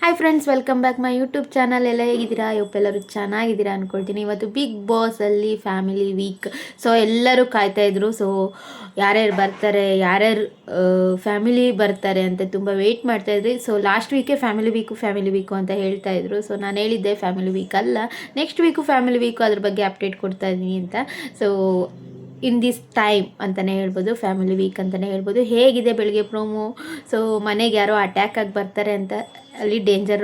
Hi friends, welcome back my YouTube channel. ಎಲ್ಲ ಹೇಗಿದ್ದೀರಾ? ಎಲ್ಲರೂ ಚೆನ್ನಾಗಿದ್ದೀರಾ ಅಂದ್ಕೊಳ್ತೀನಿ. ಇವತ್ತು ಬಿಗ್ ಬಾಸಲ್ಲಿ ಫ್ಯಾಮಿಲಿ ವೀಕ್. ಸೊ ಎಲ್ಲರೂ ಕಾಯ್ತಾಯಿದ್ರು. ಸೊ ಯಾರ್ಯಾರು ಬರ್ತಾರೆ, ಯಾರ್ಯಾರು ಫ್ಯಾಮಿಲಿ ಬರ್ತಾರೆ ಅಂತ ತುಂಬ ವೆಯ್ಟ್ ಮಾಡ್ತಾಯಿದ್ರಿ. ಸೊ ಲಾಸ್ಟ್ ವೀಕೆ ಫ್ಯಾಮಿಲಿ ವೀಕು ಅಂತ ಹೇಳ್ತಾಯಿದ್ರು. ಸೊ ನಾನು ಹೇಳಿದ್ದೆ ಫ್ಯಾಮಿಲಿ ವೀಕ್ ಅಲ್ಲ, ನೆಕ್ಸ್ಟ್ ವೀಕು ಫ್ಯಾಮಿಲಿ ವೀಕು, ಅದ್ರ ಬಗ್ಗೆ ಅಪ್ಡೇಟ್ ಕೊಡ್ತಾ ಇದ್ದೀನಿ ಅಂತ. ಸೊ ಇನ್ ದಿಸ್ ಟೈಮ್ ಅಂತಲೇ ಹೇಳ್ಬೋದು, ಫ್ಯಾಮಿಲಿ ವೀಕ್ ಅಂತಲೇ ಹೇಳ್ಬೋದು. ಹೇಗಿದೆ ಬೆಳಗ್ಗೆ ಪ್ರೋಮೋ? ಸೊ ಮನೆಗೆ ಯಾರೋ ಅಟ್ಯಾಕ್ ಆಗಿ ಬರ್ತಾರೆ ಅಂತ ಅಲ್ಲಿ ಡೇಂಜರ್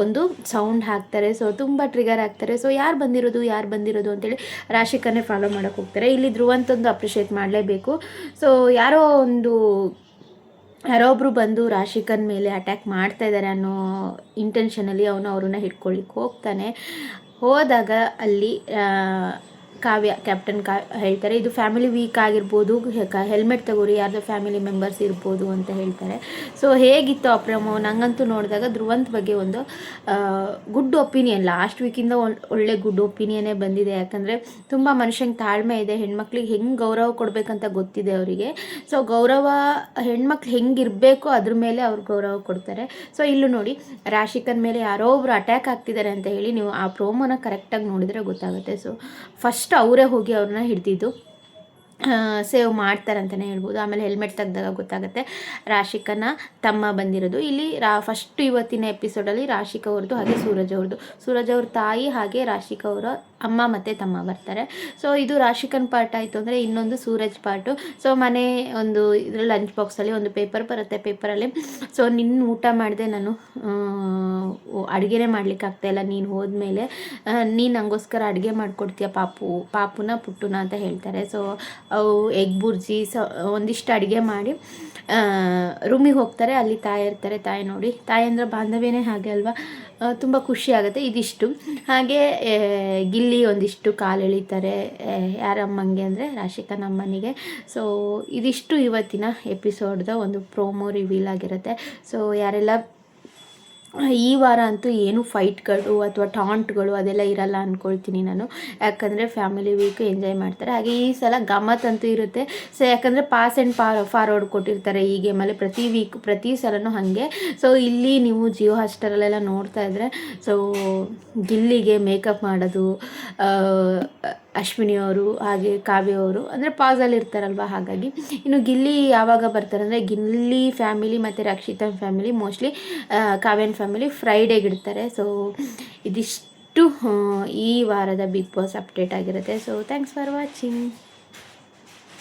ಒಂದು ಸೌಂಡ್ ಹಾಕ್ತಾರೆ. ಸೊ ತುಂಬ ಟ್ರಿಗರ್ ಆಗ್ತಾರೆ. ಸೊ ಯಾರು ಬಂದಿರೋದು ಅಂತೇಳಿ ರಾಶಿಕನ್ನೇ ಫಾಲೋ ಮಾಡೋಕ್ಕೆ ಹೋಗ್ತಾರೆ. ಇಲ್ಲಿ ಧ್ರುವಂತೊಂದು ಅಪ್ರಿಷಿಯೇಟ್ ಮಾಡಲೇಬೇಕು. ಸೊ ಯಾರೋ ಒಬ್ಬರು ಬಂದು ರಾಶಿಕನ್ ಮೇಲೆ ಅಟ್ಯಾಕ್ ಮಾಡ್ತಾ ಇದ್ದಾರೆ ಅನ್ನೋ ಇಂಟೆನ್ಷನಲ್ಲಿ ಅವ್ರನ್ನ ಹಿಡ್ಕೊಳ್ಳಿಕ್ಕೆ ಹೋದಾಗ ಅಲ್ಲಿ ಕ್ಯಾಪ್ಟನ್ ಹೇಳ್ತಾರೆ, ಇದು ಫ್ಯಾಮಿಲಿ ವೀಕ್ ಆಗಿರ್ಬೋದು, ಹೆಲ್ಮೆಟ್ ತಗೋರಿ, ಯಾರ್ದೋ ಫ್ಯಾಮಿಲಿ ಮೆಂಬರ್ಸ್ ಇರ್ಬೋದು ಅಂತ ಹೇಳ್ತಾರೆ. ಸೊ ಹೇಗಿತ್ತು ಆ ಪ್ರೋಮೋ? ನಂಗಂತೂ ನೋಡಿದಾಗ ಧ್ರುವಂತ್ ಬಗ್ಗೆ ಒಂದು ಗುಡ್ ಒಪಿನಿಯನ್, ಲಾಸ್ಟ್ ವೀಕಿಂದ ಒಳ್ಳೆ ಗುಡ್ ಒಪಿನಿಯನ್ನೇ ಬಂದಿದೆ. ಯಾಕಂದರೆ ತುಂಬ ಮನುಷ್ಯಂಗೆ ತಾಳ್ಮೆ ಇದೆ, ಹೆಣ್ಮಕ್ಳಿಗೆ ಹೆಂಗೆ ಗೌರವ ಕೊಡಬೇಕಂತ ಗೊತ್ತಿದೆ ಅವರಿಗೆ. ಸೊ ಗೌರವ ಹೆಣ್ಮಕ್ಳು ಹೆಂಗಿರಬೇಕು ಅದ್ರ ಮೇಲೆ ಅವ್ರು ಗೌರವ ಕೊಡ್ತಾರೆ. ಸೊ ಇಲ್ಲೂ ನೋಡಿ, ರಾಶಿಕನ್ ಮೇಲೆ ಯಾರೋ ಒಬ್ರು ಅಟ್ಯಾಕ್ ಆಗ್ತಿದ್ದಾರೆ ಅಂತ ಹೇಳಿ ನೀವು ಆ ಪ್ರೋಮೋನ ಕರೆಕ್ಟಾಗಿ ನೋಡಿದರೆ ಗೊತ್ತಾಗುತ್ತೆ. ಸೊ ಫಸ್ಟ್ ಅವರೇ ಹೋಗಿ ಅವ್ರನ್ನ ಹಿಡಿದಿದ್ದು ಸೇವ್ ಮಾಡ್ತಾರಂತಲೇ ಹೇಳ್ಬೋದು. ಆಮೇಲೆ ಹೆಲ್ಮೆಟ್ ತೆಗೆದಾಗ ಗೊತ್ತಾಗುತ್ತೆ ರಾಶಿಕನ ತಮ್ಮ ಬಂದಿರೋದು. ಇಲ್ಲಿ ಫಸ್ಟ್ ಇವತ್ತಿನ ಎಪಿಸೋಡಲ್ಲಿ ರಾಶಿಕಾ ಅವ್ರದ್ದು ಹಾಗೆ ಸೂರಜ್ ಅವ್ರ ತಾಯಿ ಹಾಗೆ ರಾಶಿಕಾ ಅವರ ಅಮ್ಮ ಮತ್ತು ತಮ್ಮ ಬರ್ತಾರೆ. ಸೊ ಇದು ರಾಶಿಕನ್ ಪಾರ್ಟ್ ಆಯಿತು. ಅಂದರೆ ಇನ್ನೊಂದು ಸೂರಜ್ ಪಾರ್ಟು. ಸೊ ಮನೆ ಒಂದು ಇದರಲ್ಲಿ ಲಂಚ್ ಬಾಕ್ಸಲ್ಲಿ ಒಂದು ಪೇಪರ್ ಬರುತ್ತೆ. ಪೇಪರಲ್ಲಿ, ಸೊ ನಿನ್ನ ಊಟ ಮಾಡಿದೆ, ನಾನು ಅಡುಗೆನೇ ಮಾಡ್ಲಿಕ್ಕೆ ಆಗ್ತಾಯಿಲ್ಲ, ನೀನು ಹೋದ್ಮೇಲೆ ನೀನು ನನಗೋಸ್ಕರ ಅಡುಗೆ ಮಾಡಿಕೊಡ್ತೀಯ ಪಾಪುನ ಪುಟ್ಟುನ ಅಂತ ಹೇಳ್ತಾರೆ. ಸೊ ಅವು ಎಗ್ ಬುರ್ಜಿ ಒಂದಿಷ್ಟು ಅಡುಗೆ ಮಾಡಿ ರೂಮಿಗೆ ಹೋಗ್ತಾರೆ. ಅಲ್ಲಿ ತಾಯಿ ಇರ್ತಾರೆ. ತಾಯಿ ನೋಡಿ, ತಾಯಿ ಅಂದರೆ ಬಾಂಧವ್ಯನೇ ಹಾಗೆ ಅಲ್ವಾ, ತುಂಬ ಖುಷಿ ಆಗುತ್ತೆ. ಇದಿಷ್ಟು ಹಾಗೆ ಗಿಲ್ಲಿ ಒಂದಿಷ್ಟು ಕಾಲು ಎಳಿತಾರೆ. ಯಾರಮ್ಮಂಗೆ ಅಂದರೆ ರಾಶಿಕನ ಅಮ್ಮನಿಗೆ. ಸೊ ಇದಿಷ್ಟು ಇವತ್ತಿನ ಎಪಿಸೋಡ್ದ ಒಂದು ಪ್ರೋಮೋ ರಿವೀಲ್ ಆಗಿರುತ್ತೆ. ಸೊ ಯಾರೆಲ್ಲ ಈ ವಾರ ಅಂತೂ ಏನು ಫೈಟ್ಗಳು ಅಥವಾ ಟಾಂಟ್ಗಳು ಅದೆಲ್ಲ ಇರಲ್ಲ ಅಂದ್ಕೊಳ್ತೀನಿ ನಾನು. ಯಾಕಂದರೆ ಫ್ಯಾಮಿಲಿ ವೀಕ್ ಎಂಜಾಯ್ ಮಾಡ್ತಾರೆ. ಹಾಗೆ ಈ ಸಲ ಗಮ್ಮತ್ ಅಂತೂ ಇರುತ್ತೆ. ಸೊ ಯಾಕಂದರೆ ಪಾಸ್ ಆ್ಯಂಡ್ ಫಾರ್ವರ್ಡ್ ಕೊಟ್ಟಿರ್ತಾರೆ ಈ ಗೇಮಲ್ಲಿ ಪ್ರತಿ ಸಲನೂ ಹಾಗೆ. ಸೊ ಇಲ್ಲಿ ನೀವು ಜಿಯೋ ಹಾಟ್ಸ್ಟಾರಲ್ಲೆಲ್ಲ ನೋಡ್ತಾ ಇದ್ದರೆ, ಸೊ ಗಿಲ್ಲಿಗೆ ಮೇಕಪ್ ಮಾಡೋದು ಅಶ್ವಿನಿ ಅವರು ಹಾಗೆ ಕಾವ್ಯ ಅವರು ಅಂದರೆ ಪಾಸಲ್ಲಿ ಇರ್ತಾರಲ್ವ, ಹಾಗಾಗಿ. ಇನ್ನು ಗಿಲ್ಲಿ ಯಾವಾಗ ಬರ್ತಾರೆ ಅಂದರೆ, ಗಿಲ್ಲಿ ಫ್ಯಾಮಿಲಿ ಮತ್ತು ರಕ್ಷಿತಾ ಫ್ಯಾಮಿಲಿ ಮೋಸ್ಟ್ಲಿ ಕಾವ್ಯನ ಫ್ಯಾಮಿಲಿ ಫ್ರೈಡೇಗೆ ಇಡ್ತಾರೆ. ಸೊ ಇದಿಷ್ಟು ಈ ವಾರದ ಬಿಗ್ ಬಾಸ್ ಅಪ್ಡೇಟ್ ಆಗಿರುತ್ತೆ. So thanks for watching.